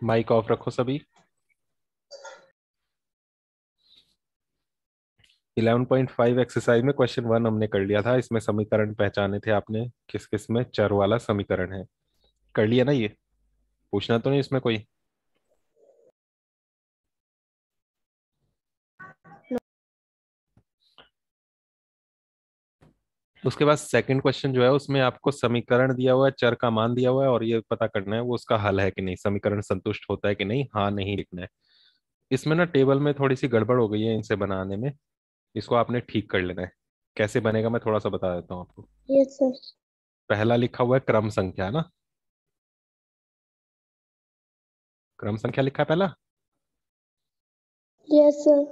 Mic off रखो सभी। 11.5 exercise में क्वेश्चन 1 हमने कर लिया था। इसमें समीकरण पहचाने थे आपने, किस किस में चर वाला समीकरण है। कर लिया ना ये? पूछना तो नहीं इसमें कोई? उसके बाद सेकंड क्वेश्चन जो है उसमें आपको समीकरण दिया हुआ है, चर का मान दिया हुआ है, और ये पता करना है वो उसका हल है कि नहीं, समीकरण संतुष्ट होता है कि नहीं, हाँ नहीं लिखना है। इसमें ना टेबल में थोड़ी सी गड़बड़ हो गई है इनसे बनाने में। इसको आपने ठीक कर लेना है। कैसे बनेगा मैं थोड़ा सा बता देता हूँ आपको। Yes sir. पहला लिखा हुआ है क्रम संख्या, है ना? क्रम संख्या लिखा है पहला। Yes sir.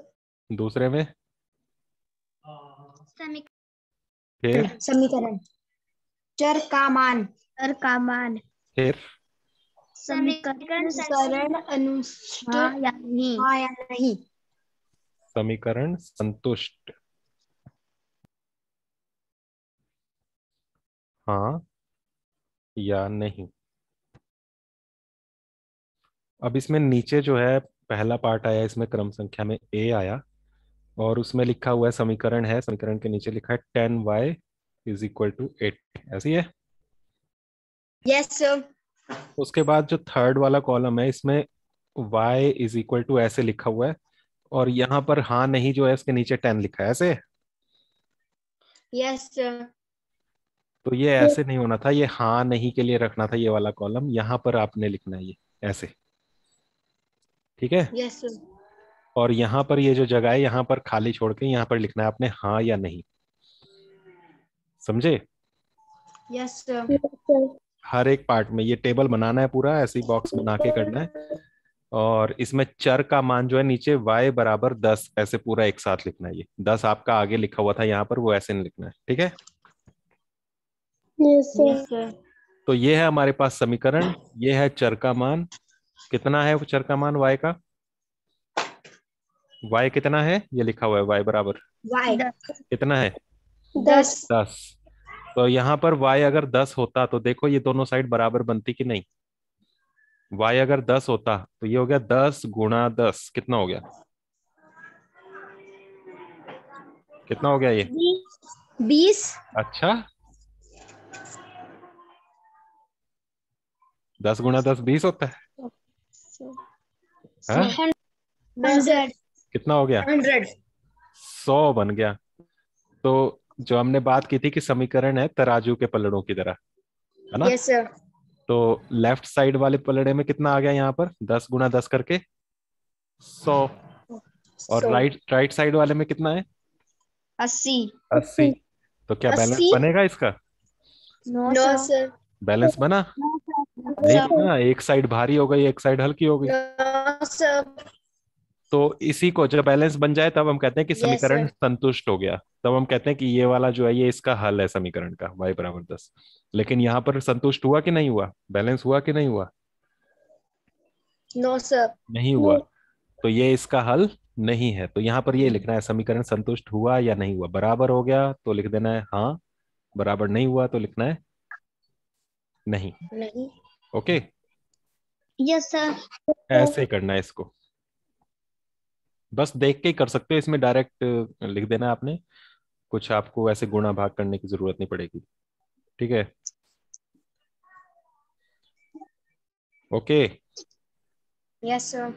दूसरे में समीकरण। फिर समीकरण। चर का मान। चर का मान। फिर समीकरण समीकरण अनुष्ट हाँ या नहीं। हाँ या नहीं। समीकरण संतुष्ट हाँ या नहीं। अब इसमें नीचे जो है पहला पार्ट आया, इसमें क्रम संख्या में ए आया, और उसमें लिखा हुआ है समीकरण है, समीकरण के नीचे लिखा है 10y इज इक्वल टू 8, ऐसी है। Yes sir. उसके बाद जो थर्ड वाला कॉलम है इसमें y इज इक्वल टू ऐसे लिखा हुआ है, और यहाँ पर हाँ नहीं जो है इसके नीचे 10 लिखा है ऐसे। Yes sir. तो ये ऐसे नहीं होना था, ये हाँ नहीं के लिए रखना था ये वाला कॉलम, यहाँ पर आपने लिखना है ये ऐसे। ठीक है। Yes sir. और यहाँ पर ये जो जगह है यहाँ पर खाली छोड़ के यहाँ पर लिखना है आपने हाँ या नहीं। समझे? Yes sir. हर एक पार्ट में ये टेबल बनाना है पूरा, ऐसे ही बॉक्स बना के करना है। और इसमें चर का मान जो है नीचे y बराबर 10 ऐसे पूरा एक साथ लिखना है। ये 10 आपका आगे लिखा हुआ था यहाँ पर, वो ऐसे नहीं लिखना है। ठीक है। Yes sir. तो ये है हमारे पास समीकरण, ये है चर का मान। कितना है वो चर का मान y का? y कितना है ये लिखा हुआ है, y बराबर वाई कितना है? 10। 10। तो यहाँ पर y अगर 10 होता तो देखो ये दोनों साइड बराबर बनती कि नहीं। y अगर 10 होता तो ये हो गया 10 गुणा 10, कितना हो गया? कितना हो गया ये? 20। अच्छा, 10 गुणा 10 20 होता है। हाँ? 100। कितना हो गया? 100 बन गया। तो जो हमने बात की थी कि समीकरण है तराजू के पलड़ों की तरह, है ना? Yes sir. तो लेफ्ट साइड वाले पलड़े में कितना आ गया यहाँ पर? 10 गुणा 10 करके 100। और राइट राइट साइड वाले में कितना है? 80। 80। तो क्या बैलेंस 80। बनेगा इसका? No sir. बैलेंस बना? नहीं बना, एक साइड भारी हो गई एक साइड हल्की हो गई। No sir. तो इसी को जब बैलेंस बन जाए तब हम कहते हैं कि यस समीकरण सर। संतुष्ट हो गया। तब हम कहते हैं कि ये वाला जो है ये इसका हल है समीकरण का, y बराबर 10। लेकिन यहाँ पर संतुष्ट हुआ कि नहीं हुआ, बैलेंस हुआ कि नहीं हुआ? No sir. नहीं हुआ। तो ये इसका हल नहीं है। तो यहाँ पर ये लिखना है समीकरण संतुष्ट हुआ या नहीं हुआ। बराबर हो गया तो लिख देना है हाँ, बराबर नहीं हुआ तो लिखना है नहीं। नहीं। ओके। Yes sir. ऐसे करना है इसको, बस देख के ही कर सकते हो, इसमें डायरेक्ट लिख देना है आपने। कुछ आपको ऐसे गुणा भाग करने की जरूरत नहीं पड़ेगी। ठीक है। ओके। Yes sir.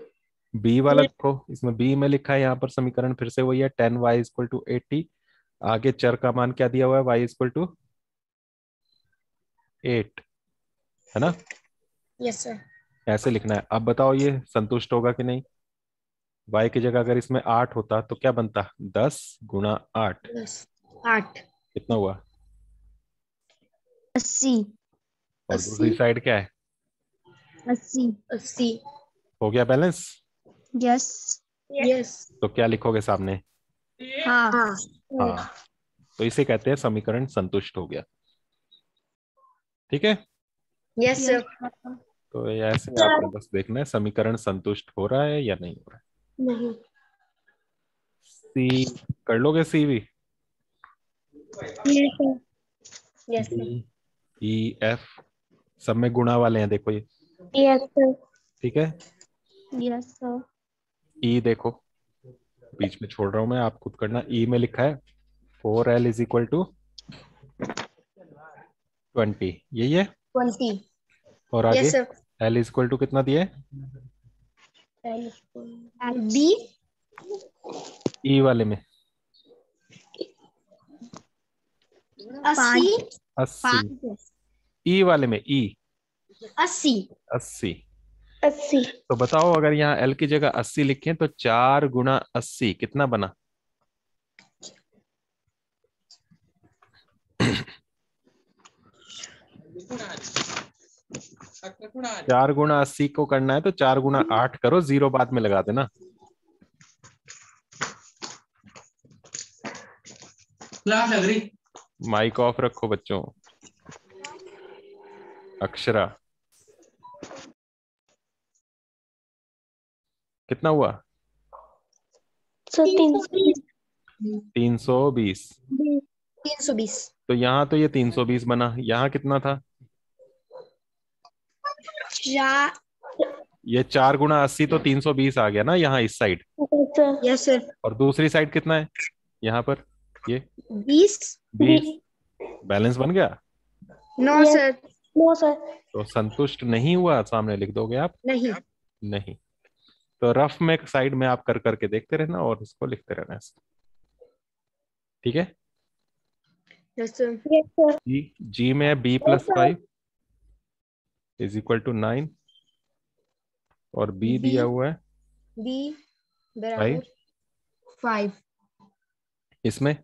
बी वाला देखो, इसमें बी में लिखा है यहाँ पर समीकरण फिर से वही है 10y इक्वल टू 80। आगे चर का मान क्या दिया हुआ है? y इक्वल टू 8, है ना? Yes sir. ऐसे लिखना है। अब बताओ ये संतुष्ट होगा कि नहीं। y की जगह अगर इसमें 8 होता तो क्या बनता? 10 गुणा 8 8। कितना हुआ? 80। और दूसरी 80। साइड क्या है? 80। 80। हो गया बैलेंस। यस। यस। तो क्या लिखोगे सामने? हाँ। हाँ। हाँ। तो इसे कहते हैं समीकरण संतुष्ट हो गया। ठीक है। Yes yes. सर। तो ये ऐसे आपने बस देखना है समीकरण संतुष्ट हो रहा है या नहीं हो रहा नहीं। है। सी कर लोगे? सी भी, यस डी, सर। ई, एफ सब में गुणा वाले हैं देखो ये। Yes sir. ठीक है। Yes sir. ई देखो, बीच में छोड़ रहा हूं मैं, आप खुद करना। ई में लिखा है 4L इज इक्वल टू 20, यही है। 20. और आगे Yes, sir. L is equal to कितना दिया है B. ई वाले में? 80. 80। 5. ई वाले में ई 80. 80। 80. तो बताओ, अगर यहाँ L की जगह 80 लिखें तो 4 गुना 80 कितना बना? 4 गुना 80 को करना है तो 4 गुना 8 करो, 0 बाद में लगा देना। क्लास लग रही। माइक ऑफ रखो बच्चों। अक्षरा, कितना हुआ? 320। 320. तो यहाँ तो ये 320 बना, यहाँ कितना था? 4. ये 4 गुना 80 तो 320 आ गया ना यहाँ इस साइड। Yes, sir. और दूसरी साइड कितना है यहाँ पर? ये 20. 20। बैलेंस बन गया। No, sir. No sir. तो संतुष्ट नहीं हुआ, सामने लिख दोगे आप? नहीं. नहीं। तो रफ में साइड में आप कर करके देखते रहना और इसको लिखते रहना ऐसे। ठीक है। Yes, sir. जी में B plus 5 is equal to 9 और B B. दिया हुआ है B भाई। बराबर 5. इसमें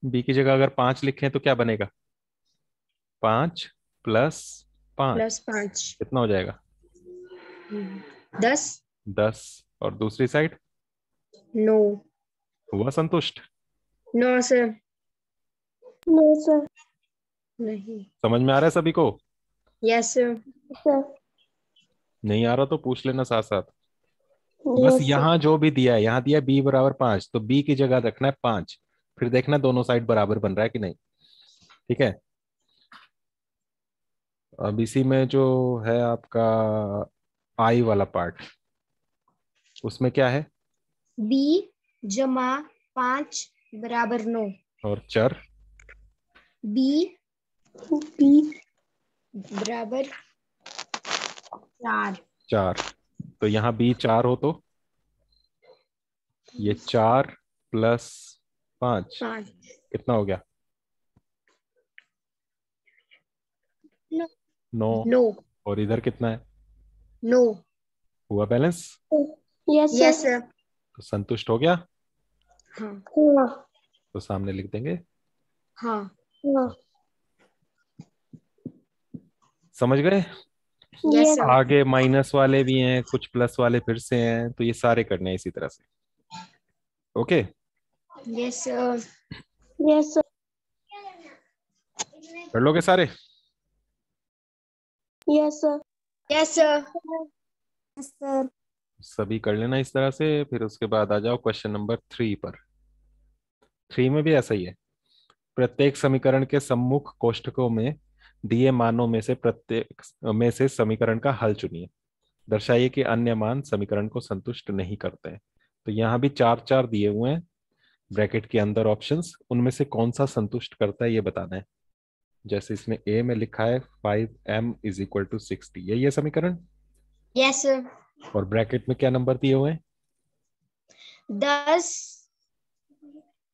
B की जगह अगर 5 लिखें तो क्या बनेगा? 5 प्लस 5 प्लस 5. कितना हो जाएगा? 10. 10। और दूसरी साइड? No. हुआ संतुष्ट? No, sir. No sir. नहीं. समझ में आ रहा है सभी को? Yes, sir. सर। नहीं आ रहा तो पूछ लेना साथ साथ। बस यहाँ जो भी दिया है, यहाँ दिया B बराबर 5, तो B की जगह रखना है 5, फिर देखना दोनों साइड बराबर बन रहा है कि नहीं। ठीक है। अब इसी में जो है आपका I वाला पार्ट, उसमें क्या है? B जमा 5 बराबर 9. और चर? B बराबर 4. 4। तो यहाँ B 4 हो तो ये 4 प्लस 5 5. कितना हो गया? 9। No. और इधर कितना है? No. हुआ बैलेंस? Yes, sir. तो संतुष्ट हो गया। हाँ. तो सामने लिख देंगे। हाँ. समझ गए? Yes, sir. आगे माइनस वाले भी हैं, कुछ प्लस वाले फिर से हैं, तो ये सारे करने हैं इसी तरह से। Okay. Yes, sir. Yes sir. कर लोगे सारे? Yes sir. Yes, sir. Sir. सभी कर लेना इस तरह से। फिर उसके बाद आ जाओ क्वेश्चन नंबर 3 पर। 3 में भी ऐसा ही है। प्रत्येक समीकरण के सम्मुख कोष्ठकों में दिए मानों में से प्रत्येक में से समीकरण का हल चुनिए। दर्शाइए कि अन्य मान समीकरण को संतुष्ट नहीं करते हैं। तो यहाँ भी 4 दिए हुए हैं ब्रैकेट के अंदर ऑप्शंस, उनमें से कौन सा संतुष्ट करता है ये बताना है। जैसे इसमें ए में लिखा है 5m इज इक्वल टू 60, यही है समीकरण। Yes, sir. और ब्रैकेट में क्या नंबर दिए हुए हैं? 10,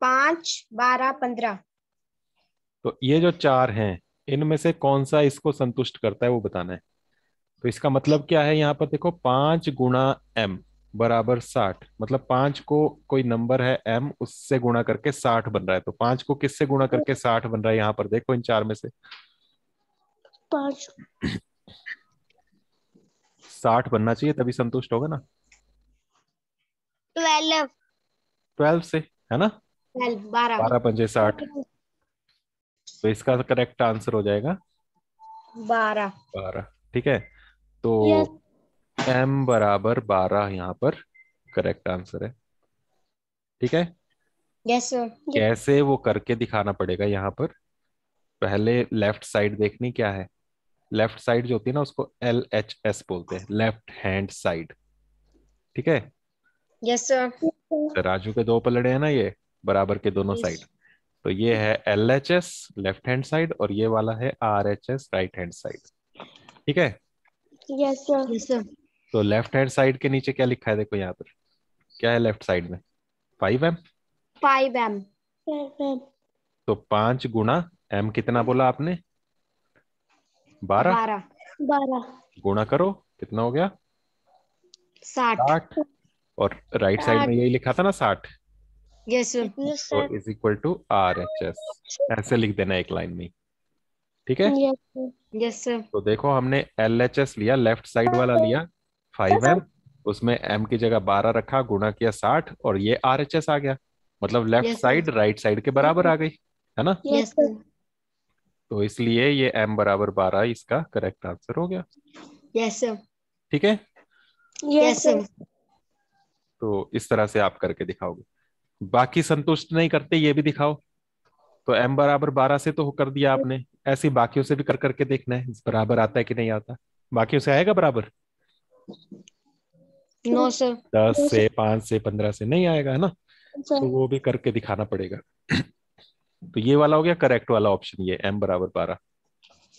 5, 12, 15. तो ये जो 4 हैं, इनमें से कौन सा इसको संतुष्ट करता है वो बताना है। तो इसका मतलब क्या है, यहाँ पर देखो 5 गुणा m बराबर 60, मतलब 5 को कोई नंबर है m, उससे गुणा करके 60 बन रहा है। तो 5 को किससे गुणा करके 60 बन रहा है, यहाँ पर देखो इन 4 में से 5। 60 बनना चाहिए, तभी संतुष्ट होगा ना। 12. 12 से, है ना। 12. 12 पंजे 60, तो इसका करेक्ट आंसर हो जाएगा 12. 12। ठीक है। तो यस। m बराबर 12 यहाँ पर करेक्ट आंसर है। ठीक है। Yes, sir. कैसे वो करके दिखाना पड़ेगा यहाँ पर। पहले लेफ्ट साइड देखनी क्या है, लेफ्ट साइड जो होती है ना उसको LHS बोलते हैं, लेफ्ट हैंड साइड। ठीक है। Yes sir. तो राजू के दो पलड़े हैं ना ये, बराबर के दोनों साइड। तो ये है LHS लेफ्ट हैंड साइड और ये वाला है RHS राइट हैंड साइड। ठीक है। Yes sir. Yes sir. तो लेफ्ट हैंड साइड के नीचे क्या लिखा है, देखो यहाँ पर क्या है लेफ्ट साइड में, 5M। 5M। तो 5 गुणा M कितना बोला आपने, 12। 12। 12। गुणा करो कितना हो गया, 60। 60। और राइट साइड में यही लिखा था ना 60। Yes sir. यस तो sir. Is equal to RHS, ऐसे लिख देना एक लाइन में। ठीक है। Yes sir. Yes sir. तो देखो हमने LHS लिया, लेफ्ट साइड वाला लिया 5M, उसमें M की जगह 12 रखा, गुणा किया 60 और ये RHS आ गया। मतलब left yes sir. Side right side के बराबर आ गई, है ना। Yes sir. तो इसलिए ये M बराबर 12 इसका करेक्ट आंसर हो गया। Yes sir. ठीक है। Yes sir. तो इस तरह से आप करके दिखाओगे। बाकी संतुष्ट नहीं करते ये भी दिखाओ। तो M बराबर 12 से तो कर दिया आपने, ऐसे ही बाकियों से भी कर करके देखना है बराबर आता है कि नहीं आता। बाकियों से आएगा बराबर, नो सर। 10 से 5 से 15 से नहीं आएगा, है ना। सर। तो वो भी करके दिखाना पड़ेगा। तो ये वाला हो गया करेक्ट वाला ऑप्शन, ये M बराबर 12।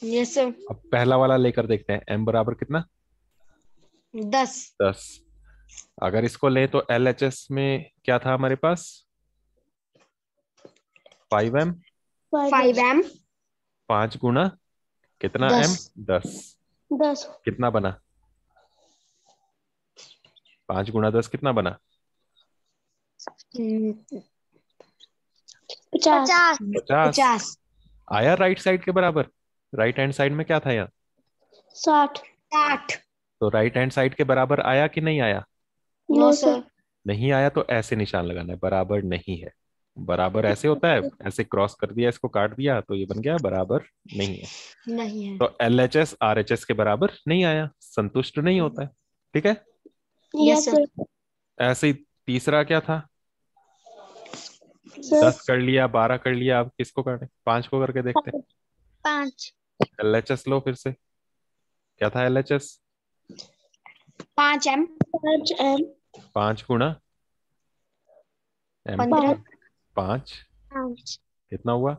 Yes sir. अब पहला वाला लेकर देखते हैं, M बराबर कितना, 10। 10। अगर इसको ले तो LHS में क्या था हमारे पास, 5M। 5M। 5 गुना कितना M, 10। 10। 10। कितना बना, 5 गुना 10 कितना बना, 50। 50। 50। आया राइट साइड के बराबर, राइट हैंड साइड में क्या था यहाँ, 60। 60। तो राइट हैंड साइड के बराबर आया कि नहीं आया, नो सर। नहीं आया। तो ऐसे निशान लगाना है, बराबर नहीं है। बराबर ऐसे होता है, ऐसे क्रॉस कर दिया, इसको काट दिया तो ये बन गया बराबर नहीं है। नहीं है। तो LHS RHS के बराबर नहीं आया, संतुष्ट नहीं होता है। ठीक है। Yes sir. ऐसे ही तीसरा क्या था, सर। 10 कर लिया, 12 कर लिया, अब किसको करें, 5 को करके देखते 5। हैं। LHS लो फिर से, क्या था LHS, 5M। 5M। 5 गुणा M, 15। 5 5। कितना हुआ,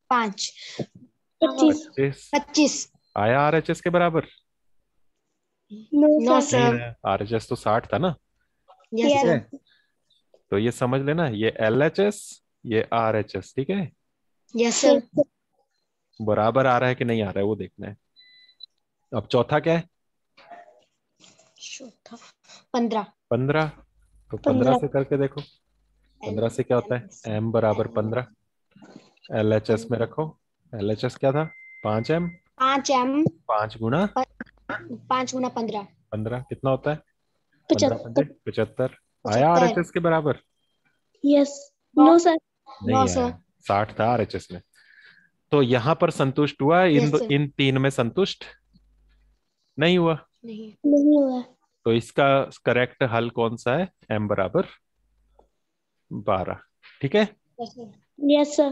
5। 25। 25। 25। आया RHS के बराबर, नो नो सर। नहीं सर। आया, RHS तो 60 था ना। यस ठीक है। सर। तो ये समझ लेना, ये LHS ये RHS, ठीक है। Yes sir. बराबर आ रहा है कि नहीं आ रहा है वो देखना है। अब चौथा क्या है, चौथा 15। 15। तो 15 से करके देखो, 15 से क्या होता है, M बराबर 15, LHS में रखो। LHS क्या था, 5M। 5M। 5 गुना 5 गुना 15। 15 कितना होता है, 15 75। 75। आया 75। RHS के बराबर, यस। No sir. नो नहीं सर। आया, 60 था RHS में। तो यहां पर संतुष्ट हुआ, यस सर। इन तीन में संतुष्ट नहीं हुआ। नहीं। नहीं हुआ। तो इसका करेक्ट हल कौन सा है, M बराबर 12। ठीक है। Yes sir.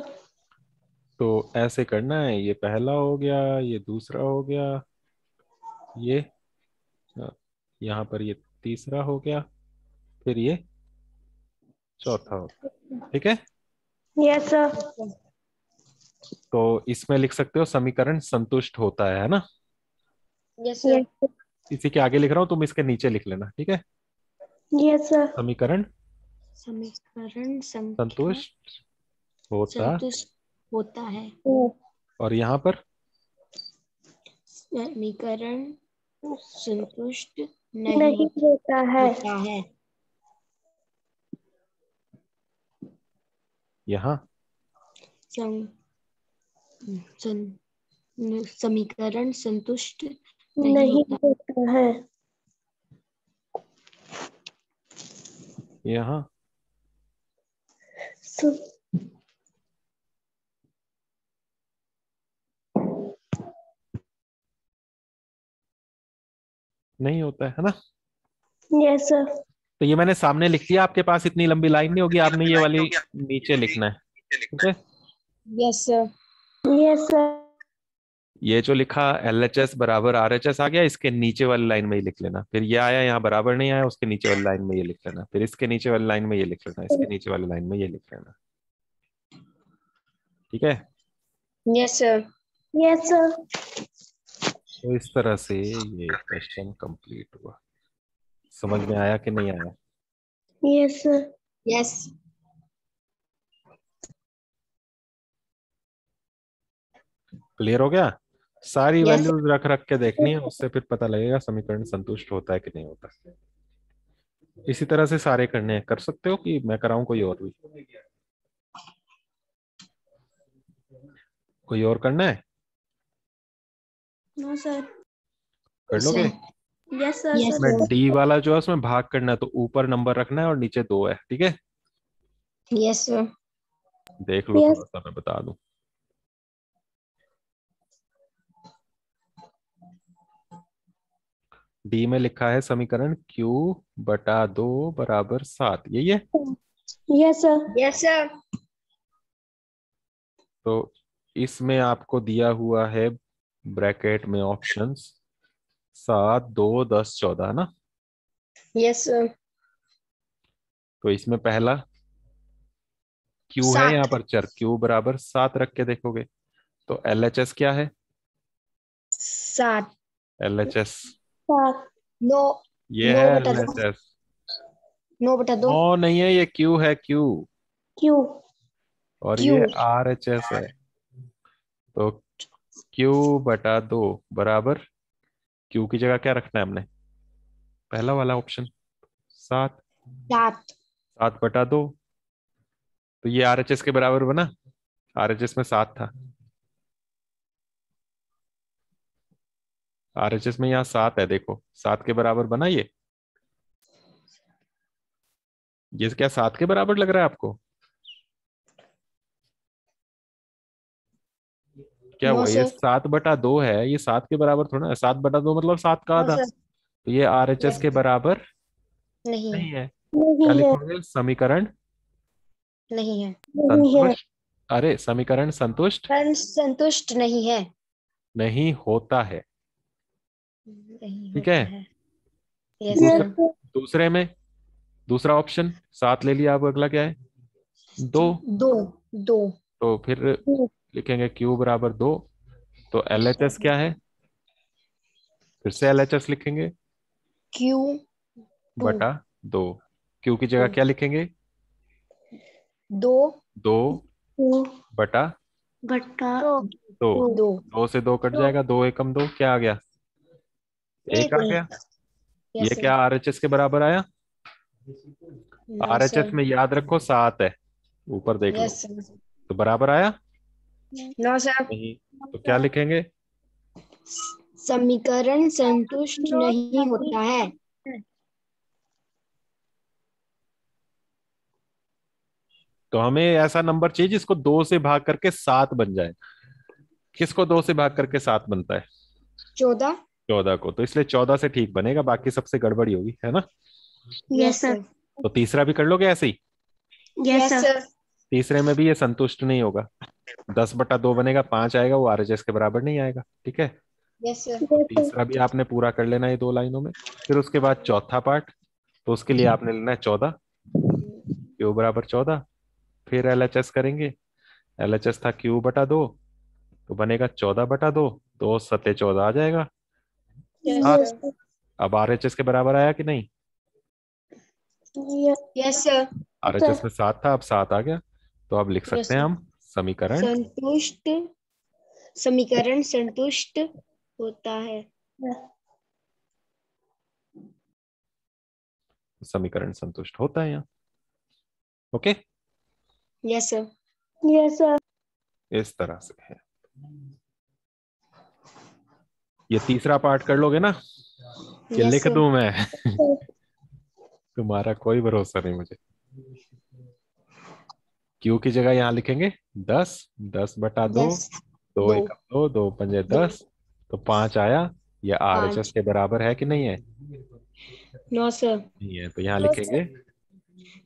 तो ऐसे करना है, ये पहला हो गया, ये दूसरा हो गया, ये यहाँ पर ये तीसरा हो गया, फिर ये चौथा हो गया। ठीक है। Yes sir. तो इसमें लिख सकते हो समीकरण संतुष्ट होता है ना। Yes sir. इसी के आगे लिख रहा हूं, तुम इसके नीचे लिख लेना। ठीक है। Yes sir. समीकरण समीकरण संख्या संतुष्ट होता, संतुष्ट होता है। और यहाँ पर समीकरण संतुष्ट नहीं नहीं होता है। होता है। यहाँ समीकरण संतुष्ट नहीं होता है। यहाँ नहीं होता है ना। Yes sir. तो ये मैंने सामने लिख लिया, आपके पास इतनी लंबी लाइन नहीं होगी, आपने ये वाली नीचे लिखना है। ठीक है। Yes sir. Yes sir. ये जो लिखा LHS बराबर RHS आ गया, इसके नीचे वाली लाइन में ही लिख लेना। फिर ये आया यहाँ बराबर नहीं आया, उसके नीचे वाली लाइन में ये लिख लेना। फिर इसके नीचे वाली लाइन में ये लिख लेना, इसके नीचे वाली लाइन में ये लिख लेना। ठीक है। Yes sir. Yes sir. तो इस तरह से ये क्वेश्चन कंप्लीट हुआ। समझ में आया कि नहीं आया? Yes sir. यस। क्लियर हो गया? सारी Yes, वैल्यूज रख रख के देखनी है, उससे फिर पता लगेगा समीकरण संतुष्ट होता है कि नहीं होता। इसी तरह से सारे करने हैं। कर सकते हो कि मैं कराऊं कोई और भी? कोई और करना है? No sir. कर लोगे? Yes sir. Yes, इसमें sir. डी वाला जो है उसमें भाग करना है, तो ऊपर नंबर रखना है और नीचे 2 है। ठीक है, Yes, sir. देख लो Yes. थोड़ा सा, मैं बता दूं। डी में लिखा है समीकरण Q बटा 2 बराबर 7, यही है। Yes sir. Yes, sir. तो इसमें आपको दिया हुआ है ब्रैकेट में ऑप्शंस 7, 2, 10, 14 है ना। Yes, sir. तो इसमें पहला Q है, 7. यहाँ पर चर Q बराबर 7 रख के देखोगे तो LHS क्या है? 7. LHS सात। No. ये No है बटा 2. LHS। 9 बटा 2. ओ नहीं है, ये Q है, Q। क्यू। और Q. ये RHS है। तो Q बटा 2 बराबर Q की जगह क्या रखना है हमने? पहला वाला ऑप्शन 7। 7. 7 बटा 2, तो ये RHS के बराबर बना। RHS में 7 था, RHS में यहाँ 7 है, देखो 7 के बराबर बना ये। ये क्या 7 के बराबर लग रहा है आपको? क्या No, हुआ? ये sir. 7 बटा 2 है, ये 7 के बराबर थोड़ा है। 7 बटा 2 मतलब 7 का No, आधा। sir. तो ये RHS Yes. के बराबर नहीं है. नहीं है। क्या नहीं है। लिखोगे? समीकरण नहीं है. नहीं है। संतुष्ट। अरे समीकरण संतुष्ट पर संतुष्ट नहीं है. नहीं होता है। नहीं ठीक होता है। है. Yes, yes sir. सर। दूसरे में दूसरा ऑप्शन 7 ले लिया, अब अगला क्या है? 2। 2. 2. तो फिर लिखेंगे Q बराबर 2। तो LHS क्या है? फिर से LHS लिखेंगे Q. 2. बटा 2। Q की जगह क्या लिखेंगे? 2. 2 टू बटा बटा 2। 2. 2 से 2 कट जाएगा, 2 एकम 2, क्या आ गया? 1 आ गया। Yes, ये sir. क्या RHS के बराबर आया? No, RHS sir. में याद रखो 7 है, ऊपर देख लो। Yes, sir. तो बराबर आया No, sir. नहीं, तो क्या लिखेंगे? समीकरण संतुष्ट नहीं होता है. तो हमें ऐसा नंबर चाहिए जिसको 2 से भाग करके 7 बन जाए। किसको 2 से भाग करके 7 बनता है? 14. 14 को। तो इसलिए 14 से ठीक बनेगा, बाकी सबसे गड़बड़ी होगी, है ना। Yes, sir. तो तीसरा भी कर लोगे ऐसे ही? Yes Yes, sir. sir. तीसरे में भी ये संतुष्ट नहीं होगा। 10 बटा 2 बनेगा, 5 आएगा, वो RHS के बराबर नहीं आएगा। ठीक है। Yes, sir. तो तीसरा भी आपने पूरा कर लेना है 2 लाइनों में। फिर उसके बाद चौथा पार्ट, तो उसके लिए आपने लेना है 14, Q बराबर 14। फिर LHS करेंगे। LHS था Q बटा 2, तो बनेगा 14 बटा 2, 2 सत्ते 14 आ जाएगा। Yes, 7। sir. अब RHS के बराबर आया कि नहीं? Yes, sir. RHS में 7 था, अब 7 आ गया। तो अब लिख Yes, सकते हैं sir. हम समीकरण संतुष्ट समीकरण संतुष्ट होता है. समीकरण संतुष्ट होता है यहाँ। Okay, Yes, sir. Yes sir. इस तरह से है। ये तीसरा पार्ट कर लोगे ना? ये Yes, लिख sir. दूं मैं? तुम्हारा कोई भरोसा नहीं मुझे। Q की जगह यहाँ लिखेंगे 10, 10 बटा 2, 10. 2 2. एक 2, 2 पंजे 2. 10, तो 5 आया। ये RHS 5. के बराबर है कि नहीं है? No, sir. नहीं है, तो यहाँ लिखेंगे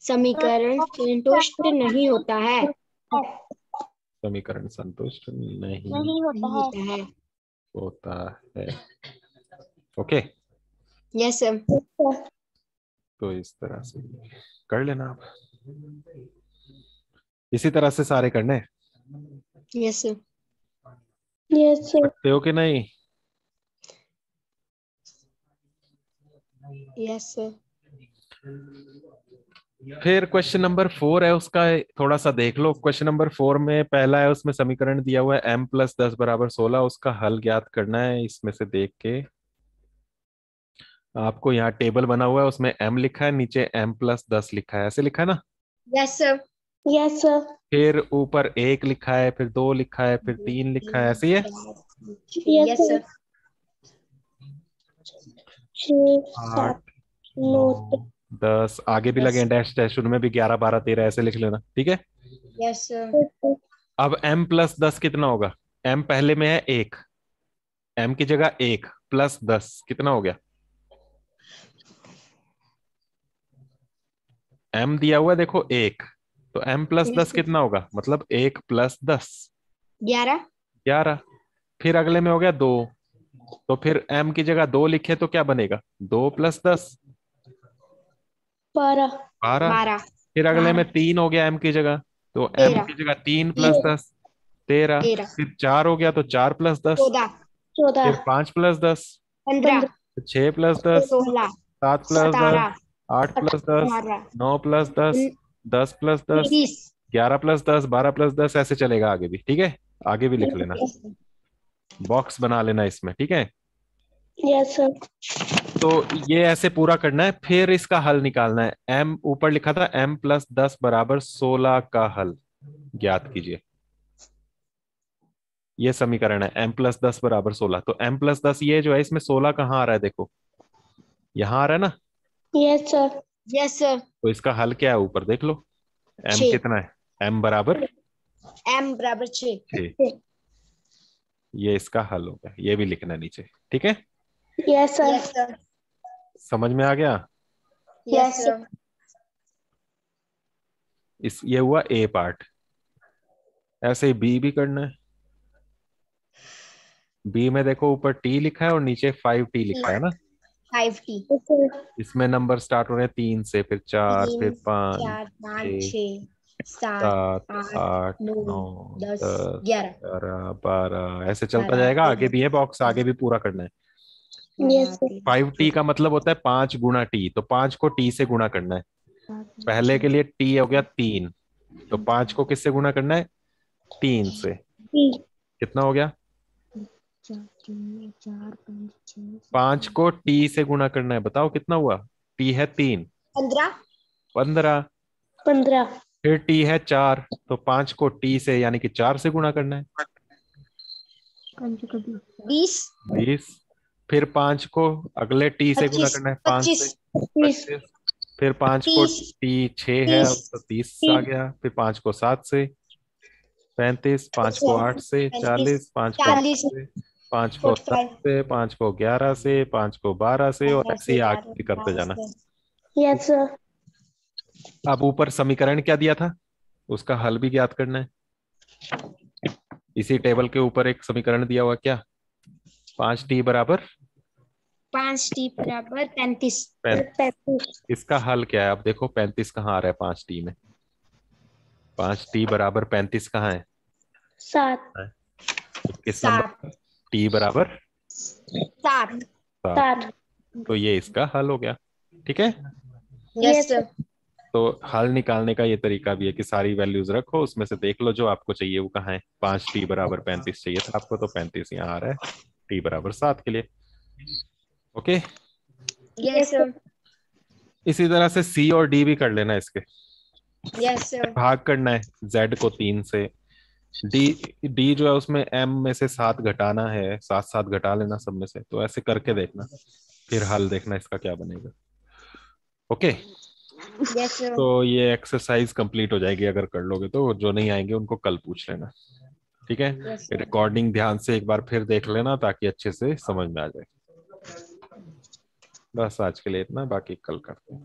समीकरण संतुष्ट नहीं होता है. समीकरण संतुष्ट नहीं नहीं होता है। है. होता है। Okay, yes sir. तो इस तरह से कर लेना आप। इसी तरह से सारे करने हैं। Yes sir. Yes sir. करते हो कि नहीं? Yes sir. फिर क्वेश्चन नंबर 4 है, उसका थोड़ा सा देख लो। क्वेश्चन नंबर 4 में पहला है, उसमें समीकरण दिया हुआ है m+10 = 16, उसका हल ज्ञात करना है। इसमें से देख के आपको यहाँ टेबल बना हुआ है, उसमें m लिखा है, नीचे m+10 लिखा है, ऐसे लिखा है ना। Yes sir. Yes sir. फिर ऊपर 1 लिखा है, फिर 2 लिखा है, फिर 3 लिखा है, ऐसे ही है। Yes sir. 6 8 7 9 9 10 आगे भी लगे डैश डैश, उनमें भी 11 12 13 ऐसे लिख लेना, ठीक है। Yes sir. अब m+10 कितना होगा? m पहले में है 1, m की जगह 1 + 10 कितना हो गया? m दिया हुआ है देखो 1, तो m+10 कितना होगा? मतलब 1 + 10 11। 11। फिर अगले में हो गया 2, तो फिर m की जगह 2 लिखे तो क्या बनेगा? 2 + 10 12 12। 12। फिर अगले में 3 हो गया m की जगह, तो m 13। की जगह 3 + 10 13। 13। फिर 4 हो गया तो 4 + 10। 14। 14 फिर 5 + 10, 15। 6 + 10, 16। 7 + 10, 17। 8 + 10, 18। 9 + 10, 10 + 10, 20। 11 + 10, 12 + 10, ऐसे चलेगा आगे भी, ठीक है। आगे भी लिख लेना, बॉक्स बना लेना इसमें, ठीक है। Yes sir. तो ये ऐसे पूरा करना है, फिर इसका हल निकालना है। m ऊपर लिखा था m+10 = 16 का हल ज्ञात कीजिए। ये समीकरण है m+10 = 16। तो m+10 ये जो है, इसमें 16 कहाँ आ रहा है? देखो यहां आ रहा है ना। Yes sir. Yes sir. तो इसका हल क्या है? ऊपर देख लो, m 6। कितना है? m = m बराबर 6। 6। ये इसका हल होगा, ये भी लिखना है नीचे, ठीक है। Yes sir. Yes sir. समझ में आ गया? Yes sir. ये हुआ a पार्ट। ऐसे ही b भी करना है। b में देखो ऊपर t लिखा है और नीचे 5t लिखा है ना। 5t। इसमें नंबर स्टार्ट हो रहे हैं 3 से, फिर 4, 3 फिर 5, 4 5 6, 6 7 7, 8 8, 9 9, 10 10, 11 11, 12, ऐसे चलता 12 जाएगा। आगे 13 भी है बॉक्स, आगे भी पूरा करना है। Yes sir. 5t का मतलब होता है 5 × t, तो 5 को t से गुणा करना है। पहले के लिए t हो गया 3, तो 5 को किससे गुणा करना है? 3 से। कितना हो गया? 5 को t से गुणा करना है, बताओ कितना हुआ? t है 3, 15 15। 15 फिर t है 4, तो 5 को t से यानी कि 4 से गुणा करना है, 20 20। फिर 5 को अगले t से गुणा 25 करना है, 5 से 25 25। फिर 5 को 30 t 6 है, 30 अब तो 30 आ गया। फिर 5 को 7 से 35, 5 को 8 से 35 40, 5 को 9 40 से, 5 को 10 45 से, 5 को 11 से, 5 को 12 से, और 12 ऐसे से ही 12 आगे भी करते 12 जाना। से। Yes sir. अब ऊपर समीकरण क्या दिया था, उसका हल भी ज्ञात करना है। इसी टेबल के ऊपर एक समीकरण दिया हुआ, क्या? 5t = 5t बराबर 35। 35। इसका हल क्या है? अब देखो 35 कहाँ आ रहा है 5t में? 5t = 35 कहाँ है? 7 तो किस 7 नंबर? t = 7। 7। 7 तो ये इसका हल हो गया, ठीक है। Yes yes sir. तो हल निकालने का ये तरीका भी है कि सारी वैल्यूज रखो, उसमें से देख लो जो आपको चाहिए वो कहाँ है। 5t = 35 चाहिए था आपको, तो 35 यहाँ आ रहा है t = 7 के लिए। Okay, yes sir. इसी तरह से c और d भी कर लेना इसके। Yes sir. भाग करना है z को 3 से। d d जो है उसमें m में से 7 घटाना है, 7 7 घटा लेना सब में से, तो ऐसे करके देखना, फिर हल देखना इसका क्या बनेगा। Okay, yes sir. तो ये एक्सरसाइज कंप्लीट हो जाएगी अगर कर लोगे तो, जो नहीं आएंगे उनको कल पूछ लेना, ठीक है। Yes sir. रिकॉर्डिंग ध्यान से एक बार फिर देख लेना ताकि अच्छे से समझ में आ जाए। बस आज के लिए इतना, बाकी कल करते हैं।